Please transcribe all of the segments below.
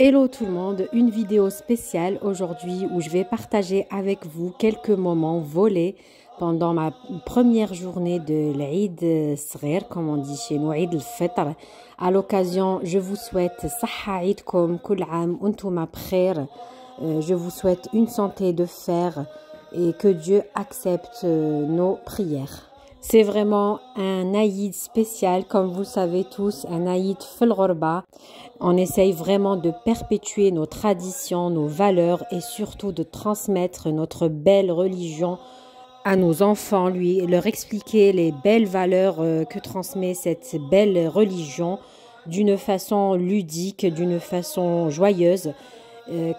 Hello tout le monde, une vidéo spéciale aujourd'hui où je vais partager avec vous quelques moments volés pendant ma première journée de l'Eid Sghir, comme on dit chez nous, Eid al-Fitr. À l'occasion, je vous souhaite Saha Eidkom, Kul Am, Untum Bkhair. Je vous souhaite une santé de fer et que Dieu accepte nos prières. C'est vraiment un Aïd spécial, comme vous le savez tous, un Aïd Fil Ghorba. On essaye vraiment de perpétuer nos traditions, nos valeurs et surtout de transmettre notre belle religion à nos enfants, leur expliquer les belles valeurs que transmet cette belle religion d'une façon ludique, d'une façon joyeuse.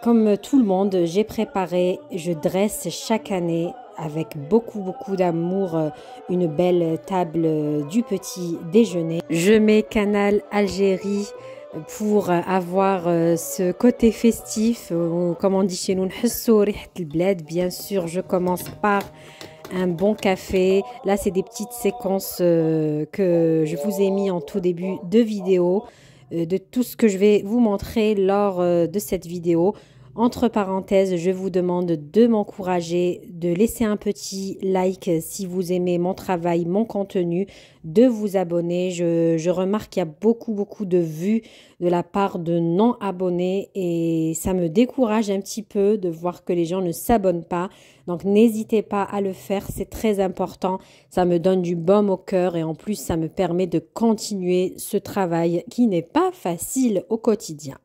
Comme tout le monde, j'ai préparé, je dresse chaque année avec beaucoup d'amour une belle table du petit déjeuner. Je mets Canal Algérie pour avoir ce côté festif, comme on dit chez nous, bien sûr. Je commence par un bon café. Là, c'est des petites séquences que je vous ai mis en tout début de vidéo, de tout ce que je vais vous montrer lors de cette vidéo. Entre parenthèses, je vous demande de m'encourager, de laisser un petit like si vous aimez mon travail, mon contenu, de vous abonner. Je remarque qu'il y a beaucoup de vues de la part de non-abonnés et ça me décourage un petit peu de voir que les gens ne s'abonnent pas. Donc n'hésitez pas à le faire, c'est très important. Ça me donne du baume au cœur et en plus ça me permet de continuer ce travail qui n'est pas facile au quotidien.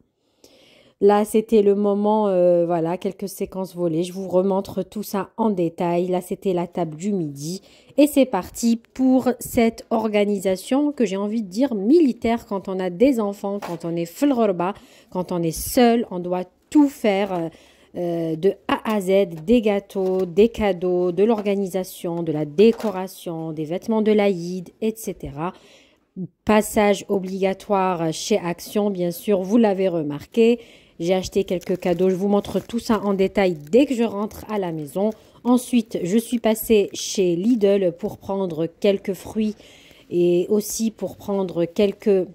Là, c'était le moment, voilà, quelques séquences volées. Je vous remontre tout ça en détail. Là, c'était la table du midi. Et c'est parti pour cette organisation que j'ai envie de dire militaire quand on a des enfants, quand on est Fil Ghorba, quand on est seul. On doit tout faire de A à Z, des gâteaux, des cadeaux, de l'organisation, de la décoration, des vêtements de l'Aïd, etc. Passage obligatoire chez Action, bien sûr, vous l'avez remarqué. J'ai acheté quelques cadeaux, je vous montre tout ça en détail dès que je rentre à la maison. Ensuite, je suis passée chez Lidl pour prendre quelques fruits et aussi pour prendre quelques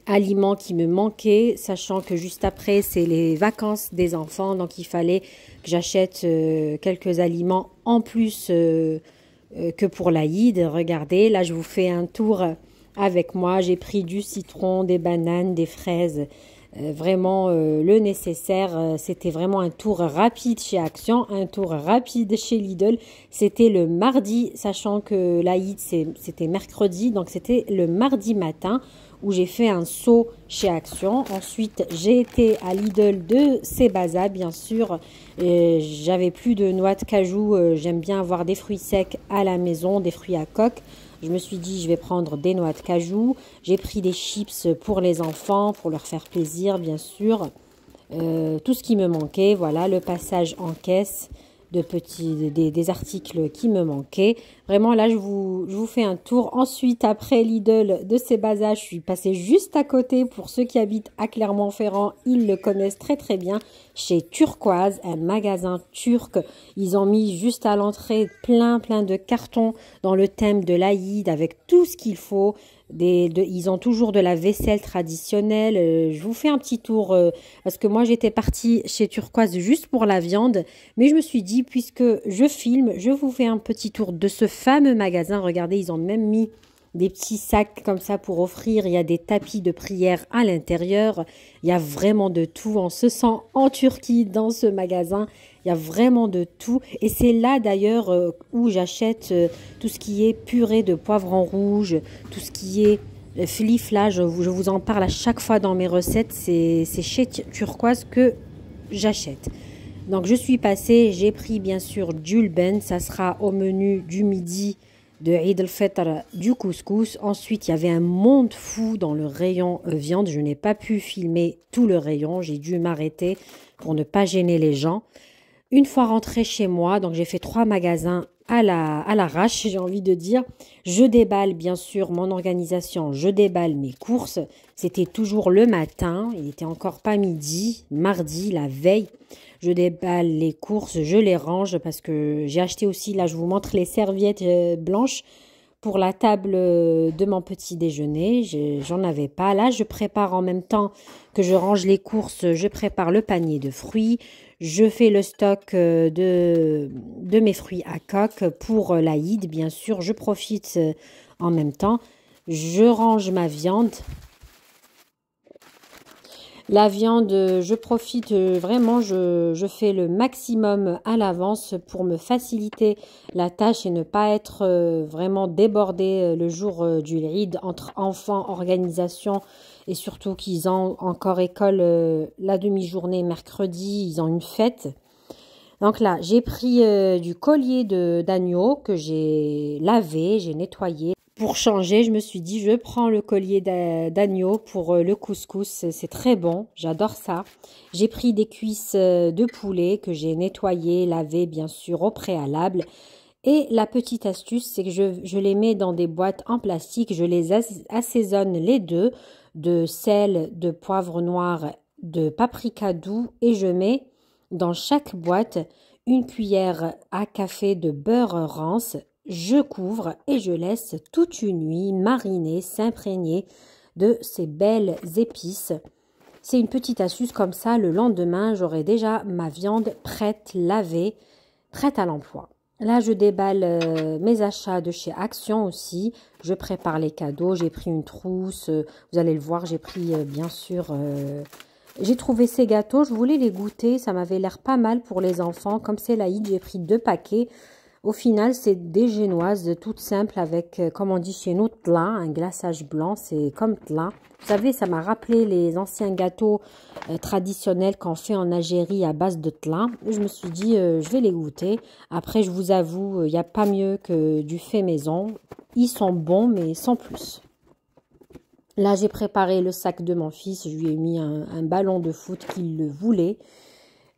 aliments qui me manquaient, sachant que juste après, c'est les vacances des enfants. Donc, il fallait que j'achète quelques aliments en plus que pour l'Aïd. Regardez, là, je vous fais un tour avec moi. J'ai pris du citron, des bananes, des fraises. Vraiment le nécessaire. C'était vraiment un tour rapide chez Action, un tour rapide chez Lidl. C'était le mardi, sachant que l'Aïd c'était mercredi, donc c'était le mardi matin où j'ai fait un saut chez Action. Ensuite, j'ai été à Lidl de Sebaza, bien sûr. J'avais plus de noix de cajou. J'aime bien avoir des fruits secs à la maison, des fruits à coque. Je me suis dit, je vais prendre des noix de cajou. J'ai pris des chips pour les enfants, pour leur faire plaisir, bien sûr. Tout ce qui me manquait, voilà, le passage en caisse des articles qui me manquaient. Vraiment, là, je vous fais un tour. Ensuite, après Lidl de Sebaza, je suis passée juste à côté. Pour ceux qui habitent à Clermont-Ferrand, ils le connaissent très bien. Chez Turquoise, un magasin turc. Ils ont mis juste à l'entrée plein de cartons dans le thème de l'Aïd avec tout ce qu'il faut. Ils ont toujours de la vaisselle traditionnelle. Je vous fais un petit tour parce que moi j'étais partie chez Turquoise juste pour la viande, mais je me suis dit, puisque je filme, je vous fais un petit tour de ce fameux magasin. Regardez, ils ont même mis des petits sacs comme ça pour offrir. Il y a des tapis de prière à l'intérieur. Il y a vraiment de tout. On se sent en Turquie dans ce magasin. Il y a vraiment de tout. Et c'est là d'ailleurs où j'achète tout ce qui est purée de poivron rouge, tout ce qui est flifla. Je vous en parle à chaque fois dans mes recettes. C'est chez Turquoise que j'achète. Donc je suis passée, j'ai pris bien sûr du lben. Ça sera au menu du midi de Eid al-Fitr, du couscous. Ensuite, il y avait un monde fou dans le rayon viande. Je n'ai pas pu filmer tout le rayon. J'ai dû m'arrêter pour ne pas gêner les gens. Une fois rentrée chez moi, donc j'ai fait 3 magasins à l'arrache, j'ai envie de dire. Je déballe bien sûr mon organisation, je déballe mes courses. C'était toujours le matin, il n'était encore pas midi, mardi, la veille. Je déballe les courses, je les range parce que j'ai acheté aussi, là je vous montre les serviettes blanches pour la table de mon petit déjeuner. J'en avais pas. Là, je prépare en même temps que je range les courses, je prépare le panier de fruits. Je fais le stock de mes fruits à coque pour l'Aïd, bien sûr. Je profite en même temps. Je range ma viande. La viande, je profite vraiment, je fais le maximum à l'avance pour me faciliter la tâche et ne pas être vraiment débordée le jour du Eid entre enfants, organisation et surtout qu'ils ont encore école la demi-journée mercredi, ils ont une fête. Donc là, j'ai pris du collier d'agneau que j'ai lavé, j'ai nettoyé. Pour changer, je me suis dit, je prends le collier d'agneau pour le couscous. C'est très bon, j'adore ça. J'ai pris des cuisses de poulet que j'ai nettoyées, lavées bien sûr au préalable. Et la petite astuce, c'est que je les mets dans des boîtes en plastique. Je les assaisonne les deux de sel, de poivre noir, de paprika doux et je mets dans chaque boîte une cuillère à café de beurre rance. Je couvre et je laisse toute une nuit mariner, s'imprégner de ces belles épices. C'est une petite astuce comme ça, le lendemain, j'aurai déjà ma viande prête, lavée, prête à l'emploi. Là, je déballe mes achats de chez Action aussi. Je prépare les cadeaux, j'ai pris une trousse. Vous allez le voir, j'ai pris bien sûr... j'ai trouvé ces gâteaux, je voulais les goûter, ça m'avait l'air pas mal pour les enfants. Comme c'est l'Aïd, j'ai pris 2 paquets. Au final, c'est des génoises toutes simples avec, comme on dit chez nous, tla, un glaçage blanc, c'est comme tla. Vous savez, ça m'a rappelé les anciens gâteaux traditionnels qu'on fait en Algérie à base de tla. Je me suis dit, je vais les goûter. Après, je vous avoue, il n'y a pas mieux que du fait maison. Ils sont bons, mais sans plus. Là, j'ai préparé le sac de mon fils. Je lui ai mis un ballon de foot qu'il le voulait.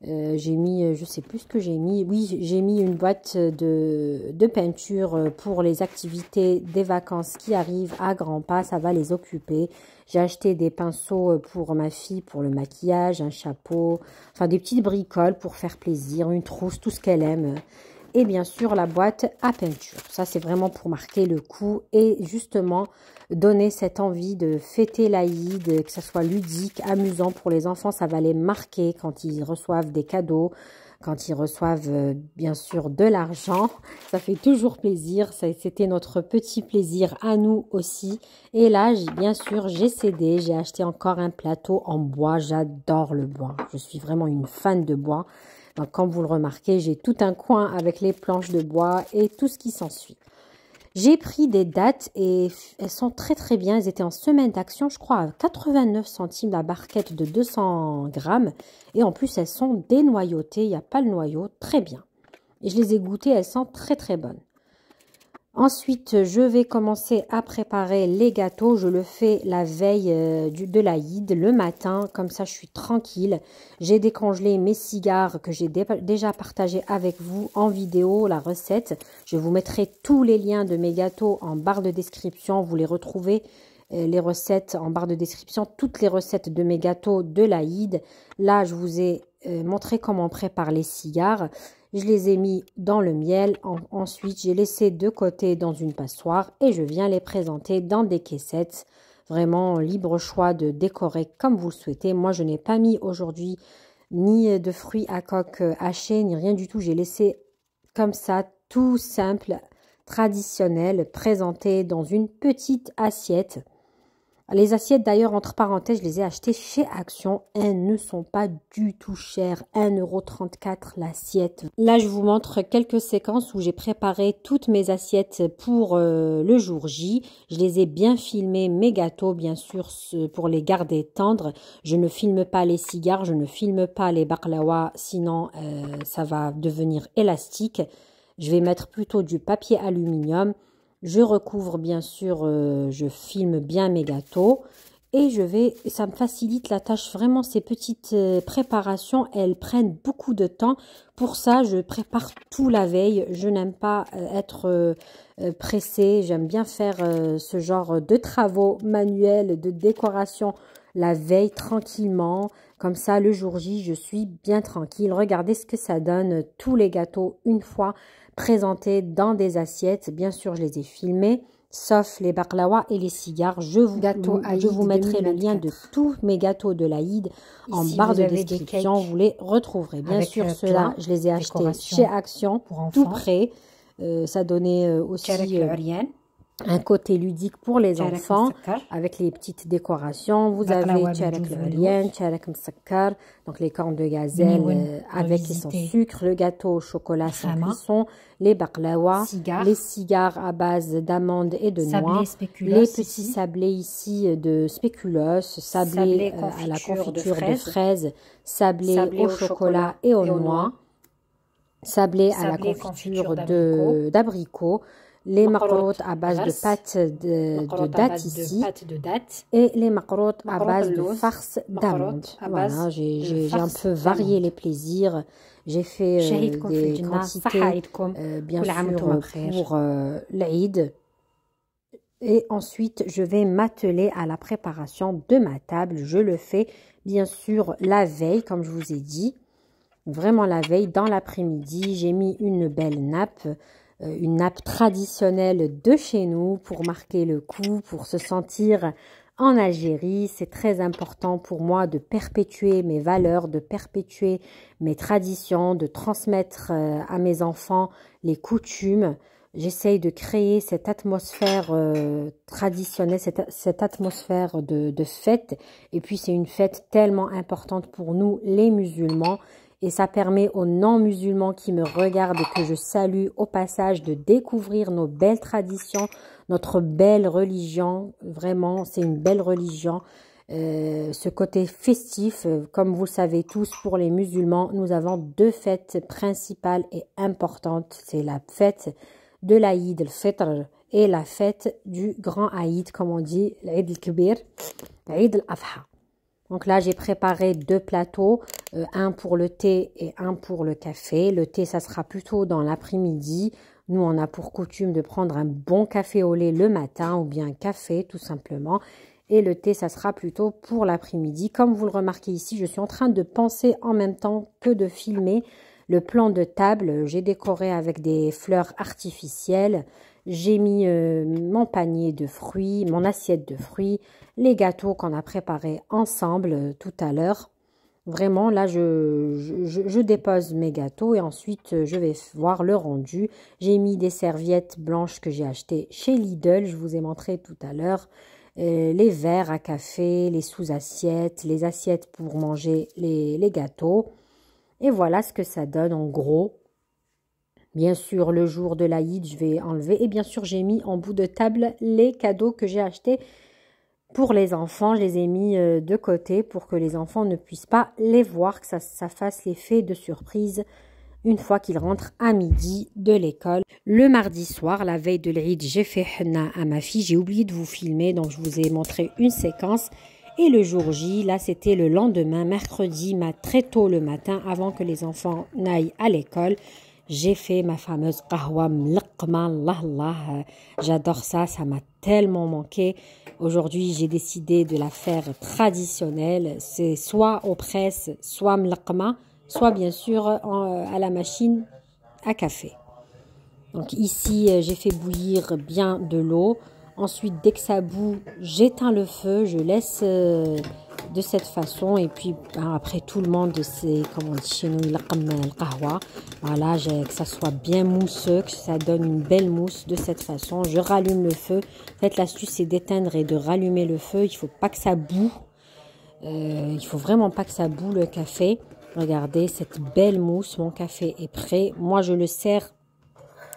J'ai mis, je sais plus ce que j'ai mis. Oui, j'ai mis une boîte de peinture pour les activités des vacances qui arrivent à grands pas. Ça va les occuper. J'ai acheté des pinceaux pour ma fille, pour le maquillage, un chapeau, enfin des petites bricoles pour faire plaisir, une trousse, tout ce qu'elle aime. Et bien sûr, la boîte à peinture. Ça, c'est vraiment pour marquer le coup et justement donner cette envie de fêter l'Aïd, que ça soit ludique, amusant pour les enfants. Ça va les marquer quand ils reçoivent des cadeaux, quand ils reçoivent bien sûr de l'argent. Ça fait toujours plaisir. C'était notre petit plaisir à nous aussi. Et là, bien sûr, j'ai cédé. J'ai acheté encore un plateau en bois. J'adore le bois. Je suis vraiment une fan de bois. Donc, comme vous le remarquez, j'ai tout un coin avec les planches de bois et tout ce qui s'ensuit. J'ai pris des dattes et elles sont très très bien. Elles étaient en semaine d'action, je crois, à 89 centimes la barquette de 200 grammes. Et en plus, elles sont dénoyautées. Il n'y a pas le noyau. Très bien. Et je les ai goûtées. Elles sont très très bonnes. Ensuite, je vais commencer à préparer les gâteaux. Je le fais la veille de l'Aïd, le matin. Comme ça, je suis tranquille. J'ai décongelé mes cigares que j'ai déjà partagé avec vous en vidéo, la recette. Je vous mettrai tous les liens de mes gâteaux en barre de description. Vous les retrouvez, les recettes en barre de description. Toutes les recettes de mes gâteaux de l'Aïd. Là, je vous ai montré comment on prépare les cigares. Je les ai mis dans le miel. Ensuite, j'ai laissé de côté dans une passoire et je viens les présenter dans des caissettes. Vraiment libre choix de décorer comme vous le souhaitez. Moi, je n'ai pas mis aujourd'hui ni de fruits à coque hachés, ni rien du tout. J'ai laissé comme ça, tout simple, traditionnel, présenté dans une petite assiette. Les assiettes, d'ailleurs, entre parenthèses, je les ai achetées chez Action. Elles ne sont pas du tout chères. 1,34 € l'assiette. Là, je vous montre quelques séquences où j'ai préparé toutes mes assiettes pour le jour J. Je les ai bien filmées, mes gâteaux, bien sûr, pour les garder tendres. Je ne filme pas les cigares, je ne filme pas les baklawa, sinon ça va devenir élastique. Je vais mettre plutôt du papier aluminium. Je recouvre bien sûr, je filme bien mes gâteaux et ça me facilite la tâche vraiment. Ces petites préparations, elles prennent beaucoup de temps. Pour ça, je prépare tout la veille. Je n'aime pas être pressée. J'aime bien faire ce genre de travaux manuels, de décoration la veille tranquillement. Comme ça, le jour J, je suis bien tranquille. Regardez ce que ça donne, tous les gâteaux une fois présentés dans des assiettes. Bien sûr, je les ai filmés. sauf les baklawa et les cigares. Je vous mettrai le lien de tous mes gâteaux de l'Aïd en barre de description. Vous les retrouverez. Bien sûr, ceux-là, je les ai achetés chez Action, tout près. Ça donnait aussi un côté ludique pour les enfants avec les petites décorations. Vous avez tcharek l'urien, tcharek msakkar, donc les cornes de gazelle avec et sans sucre, le gâteau au chocolat sans cuisson, les baklawa, les cigares à base d'amandes et de noix, les petits sablés ici de spéculoos, sablés à la confiture de fraises, sablés au chocolat et aux noix, sablés à la confiture d'abricots, les macarottes à base de pâte de date ici et les macarottes à base de farce d'amande. Voilà, j'ai un peu varié les plaisirs. J'ai fait des quantités bien sûr pour l'Aïd. Et ensuite, je vais m'atteler à la préparation de ma table. Je le fais bien sûr la veille, comme je vous ai dit. Vraiment la veille, dans l'après-midi, j'ai mis une belle nappe. Une nappe traditionnelle de chez nous pour marquer le coup, pour se sentir en Algérie. C'est très important pour moi de perpétuer mes valeurs, de perpétuer mes traditions, de transmettre à mes enfants les coutumes. J'essaye de créer cette atmosphère traditionnelle, cette atmosphère de fête. Et puis c'est une fête tellement importante pour nous les musulmans. Et ça permet aux non-musulmans qui me regardent et que je salue au passage de découvrir nos belles traditions, notre belle religion. Vraiment, c'est une belle religion. Ce côté festif, comme vous le savez tous, pour les musulmans, nous avons deux fêtes principales et importantes. C'est la fête de l'Aïd al-Fitr et la fête du grand Aïd, comme on dit, l'Aïd al-Kibir, l'Aïd al-Adha. Donc là, j'ai préparé deux plateaux, un pour le thé et un pour le café. Le thé, ça sera plutôt dans l'après-midi. Nous, on a pour coutume de prendre un bon café au lait le matin ou bien un café, tout simplement. Et le thé, ça sera plutôt pour l'après-midi. Comme vous le remarquez ici, je suis en train de penser en même temps que de filmer le plan de table. J'ai décoré avec des fleurs artificielles. J'ai mis mon panier de fruits, mon assiette de fruits, les gâteaux qu'on a préparés ensemble tout à l'heure. Vraiment, là, je dépose mes gâteaux et ensuite, je vais voir le rendu. J'ai mis des serviettes blanches que j'ai achetées chez Lidl, je vous ai montré tout à l'heure. Les verres à café, les sous-assiettes, les assiettes pour manger les gâteaux. Et voilà ce que ça donne en gros. Bien sûr, le jour de l'Aïd, je vais enlever. Et bien sûr, j'ai mis en bout de table les cadeaux que j'ai achetés pour les enfants. Je les ai mis de côté pour que les enfants ne puissent pas les voir, que ça fasse l'effet de surprise une fois qu'ils rentrent à midi de l'école. Le mardi soir, la veille de l'Aïd, j'ai fait henna à ma fille. J'ai oublié de vous filmer, donc je vous ai montré une séquence. Et le jour J, là, c'était le lendemain, mercredi, très tôt le matin, avant que les enfants n'aillent à l'école. J'ai fait ma fameuse qahwa mlaqma, Allah, j'adore ça, ça m'a tellement manqué. Aujourd'hui, j'ai décidé de la faire traditionnelle. C'est soit aux presses, soit mlaqma, soit bien sûr à la machine à café. Donc ici, j'ai fait bouillir bien de l'eau. Ensuite, dès que ça bout, j'éteins le feu, je laisse de cette façon. Et puis, après, tout le monde, c'est, comme on dit chez nous, le qahwa. Voilà, que ça soit bien mousseux, que ça donne une belle mousse de cette façon. Je rallume le feu. En fait, l'astuce, c'est d'éteindre et de rallumer le feu. Il ne faut pas que ça boue. Il faut vraiment pas que ça boue le café. Regardez, cette belle mousse, mon café est prêt. Moi, je le sers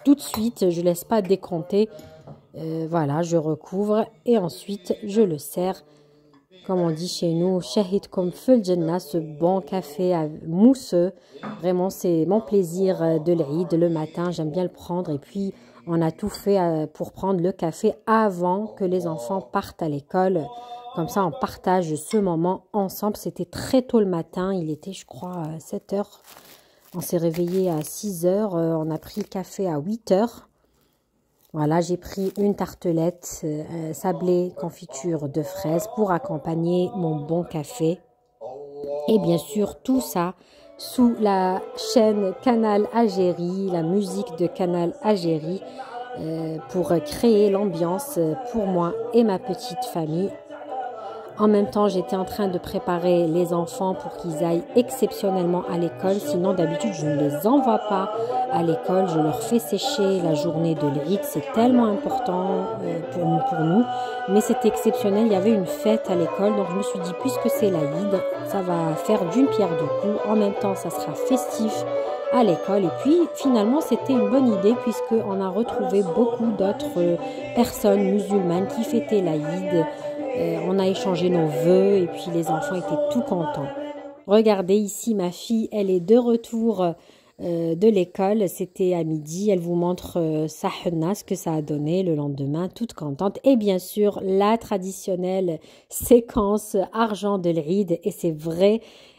tout de suite. Je ne laisse pas décompter. Voilà, je recouvre et ensuite je le sers, comme on dit chez nous, shahid comme feu jannah, ce bon café mousseux. Vraiment, c'est mon plaisir de l'Aïd le matin, j'aime bien le prendre. Et puis, on a tout fait pour prendre le café avant que les enfants partent à l'école. Comme ça, on partage ce moment ensemble. C'était très tôt le matin, il était, je crois, 7 heures. On s'est réveillé à 6 heures, on a pris le café à 8 heures. Voilà, j'ai pris une tartelette sablée confiture de fraises pour accompagner mon bon café. Et bien sûr, tout ça sous la chaîne Canal Algérie, la musique de Canal Algérie. pour créer l'ambiance pour moi et ma petite famille. En même temps, j'étais en train de préparer les enfants pour qu'ils aillent exceptionnellement à l'école. Sinon, d'habitude, je ne les envoie pas à l'école. Je leur fais sécher la journée de l'Eid. C'est tellement important pour nous. Mais c'était exceptionnel. Il y avait une fête à l'école. Donc, je me suis dit, puisque c'est l'Eid, ça va faire d'une pierre deux coups. En même temps, ça sera festif à l'école. Et puis, finalement, c'était une bonne idée puisqu'on a retrouvé beaucoup d'autres personnes musulmanes qui fêtaient l'Eid. On a échangé nos vœux et puis les enfants étaient tout contents. Regardez ici, ma fille, elle est de retour de l'école. C'était à midi. Elle vous montre sa henna, ce que ça a donné le lendemain, toute contente. Et bien sûr, la traditionnelle séquence argent de l'Eid. Et c'est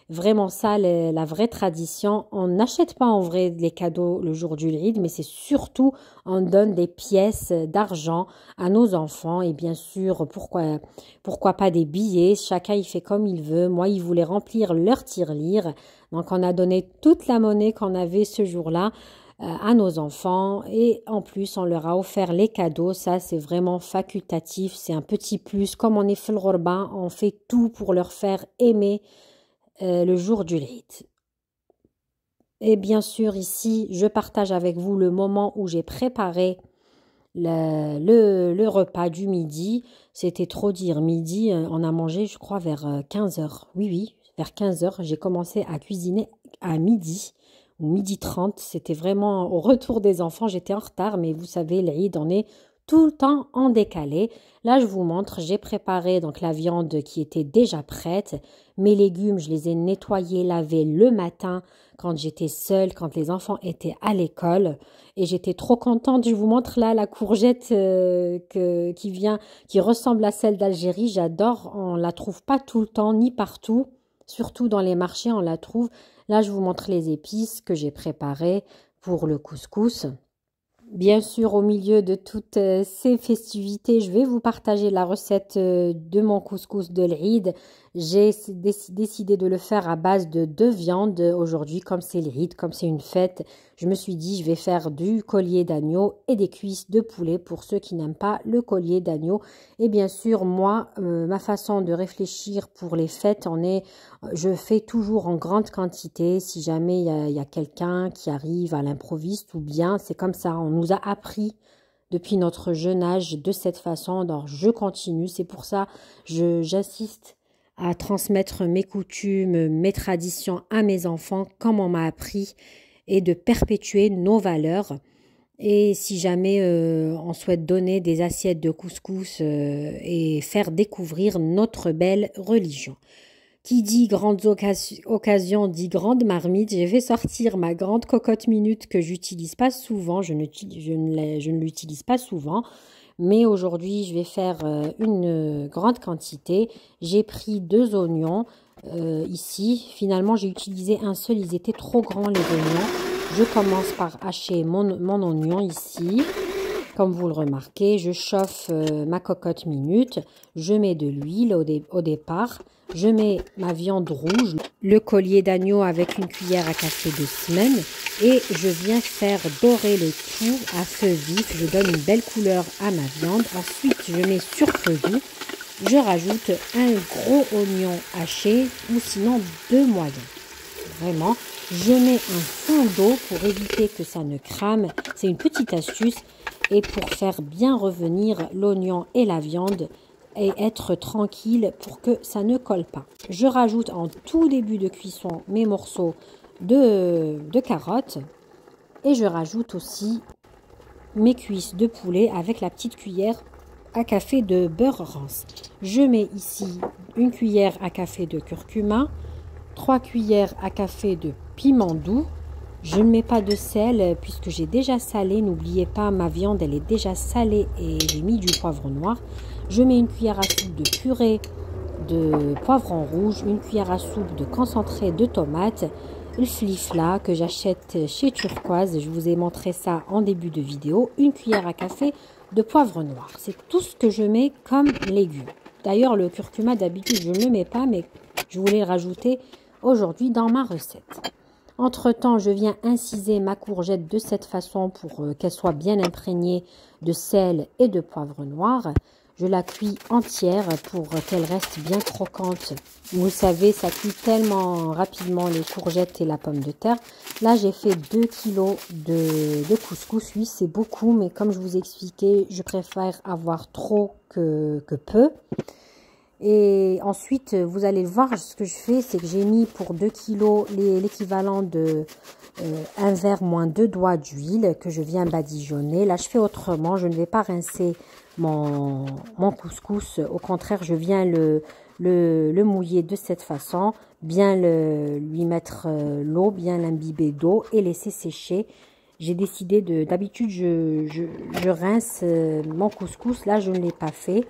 vraiment ça, la vraie tradition. On n'achète pas en vrai les cadeaux le jour du Eid, mais c'est surtout, on donne des pièces d'argent à nos enfants. Et bien sûr, pourquoi pas des billets. Chacun, il fait comme il veut. Moi, ils voulaient remplir leur tirelire. Donc, on a donné toute la monnaie qu'on avait ce jour-là à nos enfants. Et en plus, on leur a offert les cadeaux. Ça, c'est vraiment facultatif. C'est un petit plus. Comme on est fil ghorba, on fait tout pour leur faire aimer le jour du Eid. Et bien sûr, ici, je partage avec vous le moment où j'ai préparé le repas du midi. C'était trop dire, midi, on a mangé, je crois, vers 15 heures. Oui, vers 15 heures. J'ai commencé à cuisiner à midi, ou midi 30. C'était vraiment au retour des enfants. J'étais en retard, mais vous savez, l'Eid, on est tout le temps en décalé. Là, je vous montre, j'ai préparé donc la viande qui était déjà prête. Mes légumes, je les ai nettoyés, lavés le matin quand j'étais seule, quand les enfants étaient à l'école. Et j'étais trop contente. Je vous montre là la courgette qui ressemble à celle d'Algérie. J'adore. On la trouve pas tout le temps, ni partout. Surtout dans les marchés, on la trouve. Là, je vous montre les épices que j'ai préparées pour le couscous. Bien sûr, au milieu de toutes ces festivités, je vais vous partager la recette de mon couscous de l'Eid. J'ai décidé de le faire à base de 2 viandes aujourd'hui, comme c'est l'Eid, comme c'est une fête. Je me suis dit, je vais faire du collier d'agneau et des cuisses de poulet pour ceux qui n'aiment pas le collier d'agneau. Et bien sûr, moi, ma façon de réfléchir pour les fêtes, je fais toujours en grande quantité. Si jamais il y a quelqu'un qui arrive à l'improviste ou bien, c'est comme ça, on nous a appris depuis notre jeune âge de cette façon. Alors, je continue, c'est pour ça j'insiste à transmettre mes coutumes, mes traditions à mes enfants, comme on m'a appris, et de perpétuer nos valeurs. Et si jamais on souhaite donner des assiettes de couscous et faire découvrir notre belle religion. Qui dit grandes occasions dit grande marmite. J'ai fait sortir ma grande cocotte minute que j'utilise pas souvent. Je ne l'utilise pas souvent. Mais aujourd'hui, je vais faire une grande quantité. J'ai pris 2 oignons ici. Finalement, j'ai utilisé un seul. Ils étaient trop grands, les oignons. Je commence par hacher mon oignon ici. Comme vous le remarquez, je chauffe ma cocotte minute. Je mets de l'huile au départ. Je mets ma viande rouge, le collier d'agneau avec une cuillère à café de semaine et je viens faire dorer le tout à feu vif. Je donne une belle couleur à ma viande. Ensuite, je mets sur feu vif. Je rajoute un gros oignon haché ou sinon 2 moyens. Vraiment, je mets un fond d'eau pour éviter que ça ne crame. C'est une petite astuce et pour faire bien revenir l'oignon et la viande et être tranquille pour que ça ne colle pas. Je rajoute en tout début de cuisson mes morceaux de carottes et je rajoute aussi mes cuisses de poulet avec la petite cuillère à café de beurre rance. Je mets ici une cuillère à café de curcuma, 3 cuillères à café de piment doux. Je ne mets pas de sel puisque j'ai déjà salé. N'oubliez pas, ma viande elle est déjà salée et j'ai mis du poivre noir. Je mets une cuillère à soupe de purée de poivron rouge, une cuillère à soupe de concentré de tomate, le flifla que j'achète chez Turquoise. Je vous ai montré ça en début de vidéo. Une cuillère à café de poivre noir. C'est tout ce que je mets comme légumes. D'ailleurs, le curcuma d'habitude je ne le mets pas, mais je voulais le rajouter aujourd'hui dans ma recette. Entre-temps, je viens inciser ma courgette de cette façon pour qu'elle soit bien imprégnée de sel et de poivre noir. Je la cuis entière pour qu'elle reste bien croquante. Vous savez, ça cuit tellement rapidement les courgettes et la pomme de terre. Là, j'ai fait 2 kilos de couscous. Oui, c'est beaucoup, mais comme je vous ai expliqué, je préfère avoir trop que peu. Et ensuite, vous allez voir, ce que je fais, c'est que j'ai mis pour 2 kilos l'équivalent de un verre moins 2 doigts d'huile que je viens badigeonner. Là, je fais autrement. Je ne vais pas rincer mon couscous. Au contraire, je viens le mouiller de cette façon, bien lui mettre l'eau, bien l'imbiber d'eau et laisser sécher. J'ai décidé d'habitude, je rince mon couscous. Là, je ne l'ai pas fait.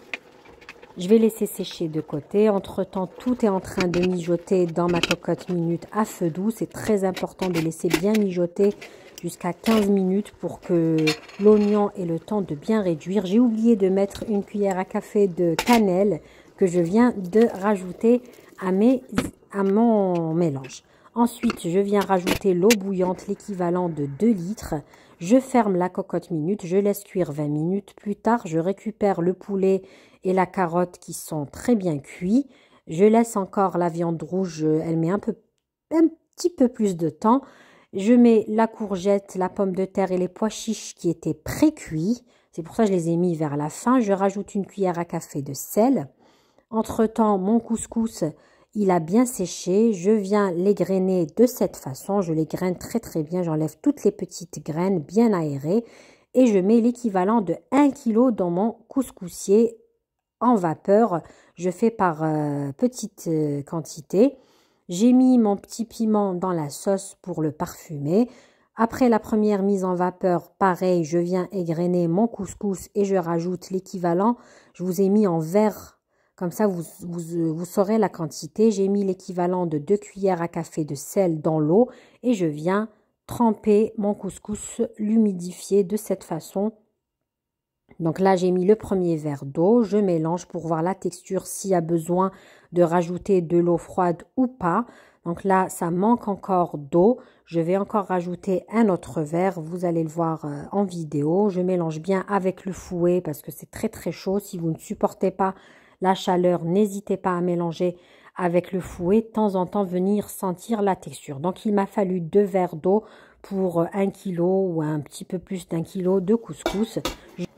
Je vais laisser sécher de côté. Entre-temps, tout est en train de mijoter dans ma cocotte minute à feu doux. C'est très important de laisser bien mijoter jusqu'à 15 minutes pour que l'oignon ait le temps de bien réduire. J'ai oublié de mettre une cuillère à café de cannelle que je viens de rajouter à mon mélange. Ensuite, je viens rajouter l'eau bouillante, l'équivalent de 2 litres. Je ferme la cocotte minute, je laisse cuire 20 minutes. Plus tard, je récupère le poulet et la carotte qui sont très bien cuits. Je laisse encore la viande rouge, elle met un petit peu plus de temps. Je mets la courgette, la pomme de terre et les pois chiches qui étaient pré-cuits. C'est pour ça que je les ai mis vers la fin. Je rajoute une cuillère à café de sel. Entre-temps, mon couscous, il a bien séché. Je viens l'égrainer de cette façon. Je les graine très bien. J'enlève toutes les petites graines bien aérées. Et je mets l'équivalent de 1 kg dans mon couscoussier en vapeur. Je fais par petite quantité. J'ai mis mon petit piment dans la sauce pour le parfumer. Après la première mise en vapeur, pareil, je viens égrener mon couscous et je rajoute l'équivalent. Je vous ai mis en verre, comme ça vous saurez la quantité. J'ai mis l'équivalent de 2 cuillères à café de sel dans l'eau et je viens tremper mon couscous, l'humidifier de cette façon. Donc là, j'ai mis le premier verre d'eau. Je mélange pour voir la texture, s'il y a besoin de rajouter de l'eau froide ou pas. Donc là, ça manque encore d'eau. Je vais encore rajouter un autre verre. Vous allez le voir en vidéo. Je mélange bien avec le fouet parce que c'est très chaud. Si vous ne supportez pas la chaleur, n'hésitez pas à mélanger avec le fouet. De temps en temps, venir sentir la texture. Donc, il m'a fallu 2 verres d'eau pour 1 kg ou un petit peu plus d'1 kg de couscous.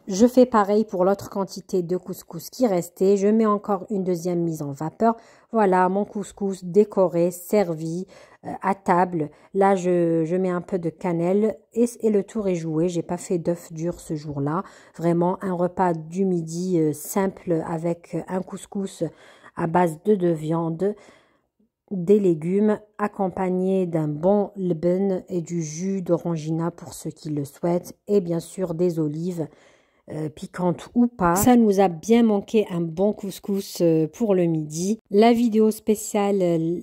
Je fais pareil pour l'autre quantité de couscous qui restait. Je mets encore une deuxième mise en vapeur. Voilà mon couscous décoré, servi à table. Là, je mets un peu de cannelle et le tour est joué. J'ai pas fait d'œuf dur ce jour-là. Vraiment un repas du midi simple avec un couscous à base de 2 viandes, des légumes accompagnés d'un bon lben et du jus d'orangina pour ceux qui le souhaitent et bien sûr des olives. Piquante ou pas. Ça nous a bien manqué un bon couscous pour le midi. La vidéo spéciale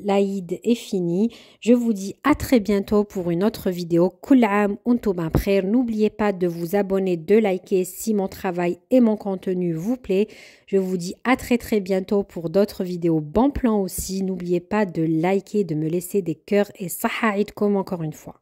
l'Aïd est finie. Je vous dis à très bientôt pour une autre vidéo. Kul aam antum bkhair. N'oubliez pas de vous abonner, de liker si mon travail et mon contenu vous plaît. Je vous dis à très bientôt pour d'autres vidéos. Bon plan aussi. N'oubliez pas de liker, de me laisser des cœurs et saha aïdkom encore une fois.